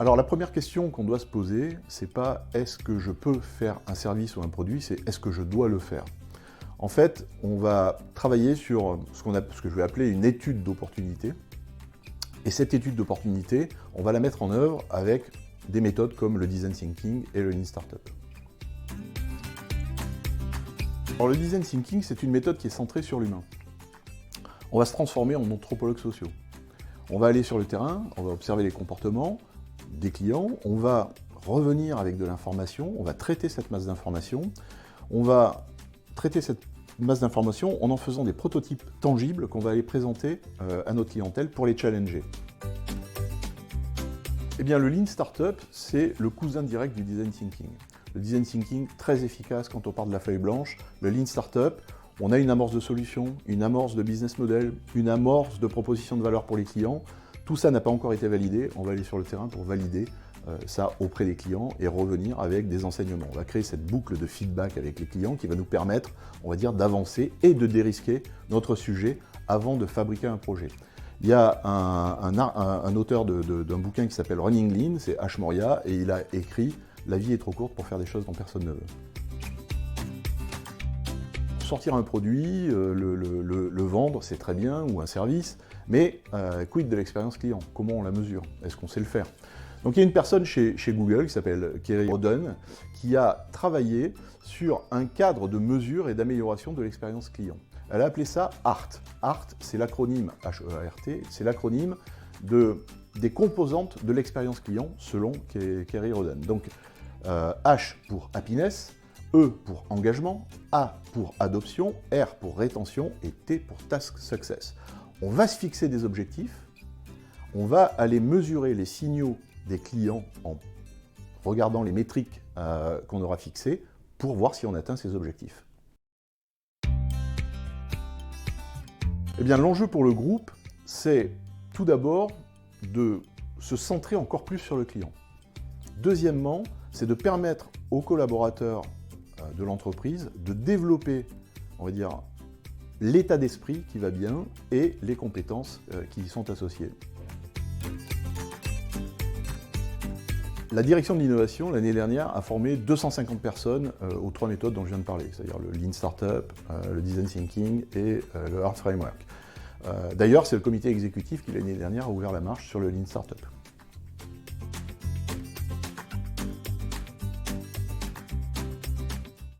Alors la première question qu'on doit se poser, c'est pas est-ce que je peux faire un service ou un produit, c'est est-ce que je dois le faire. En fait, on va travailler sur ce que je vais appeler une étude d'opportunité. Et cette étude d'opportunité, on va la mettre en œuvre avec des méthodes comme le Design Thinking et le Lean Startup. Alors le Design Thinking, c'est une méthode qui est centrée sur l'humain. On va se transformer en anthropologues sociaux. On va aller sur le terrain, on va observer les comportements des clients, on va revenir avec de l'information, on va traiter cette masse d'informations, on va traiter cette masse d'informations en faisant des prototypes tangibles qu'on va aller présenter à notre clientèle pour les challenger. Eh bien, le Lean Startup, c'est le cousin direct du Design Thinking. Le Design Thinking, très efficace quand on part de la feuille blanche. Le Lean Startup, on a une amorce de solution, une amorce de business model, une amorce de proposition de valeur pour les clients. Tout ça n'a pas encore été validé. On va aller sur le terrain pour valider ça auprès des clients et revenir avec des enseignements. On va créer cette boucle de feedback avec les clients qui va nous permettre, on va dire, d'avancer et de dérisquer notre sujet avant de fabriquer un projet. Il y a un auteur d'un bouquin qui s'appelle Running Lean, c'est Ash Maurya, et il a écrit « La vie est trop courte pour faire des choses dont personne ne veut ». Sortir un produit, le vendre, c'est très bien, ou un service, mais quid de l'expérience client? Comment on la mesure? Est-ce qu'on sait le faire? Donc il y a une personne chez Google qui s'appelle Kerry Roden qui a travaillé sur un cadre de mesure et d'amélioration de l'expérience client. Elle a appelé ça ART. ART, c'est l'acronyme H-E-A-R-T, c'est l'acronyme des composantes de l'expérience client selon Kerry Roden. Donc H pour happiness, E pour engagement, A pour adoption, R pour rétention et T pour task success. On va se fixer des objectifs, on va aller mesurer les signaux des clients en regardant les métriques qu'on aura fixées pour voir si on atteint ces objectifs. Eh bien, l'enjeu pour le groupe, c'est tout d'abord de se centrer encore plus sur le client. Deuxièmement, c'est de permettre aux collaborateurs de l'entreprise de développer, on va dire, l'état d'esprit qui va bien et les compétences qui y sont associées. La direction de l'innovation, l'année dernière, a formé 250 personnes aux 3 méthodes dont je viens de parler, c'est-à-dire le Lean Startup, le Design Thinking et le Art Framework. D'ailleurs, c'est le comité exécutif qui, l'année dernière, a ouvert la marche sur le Lean Startup.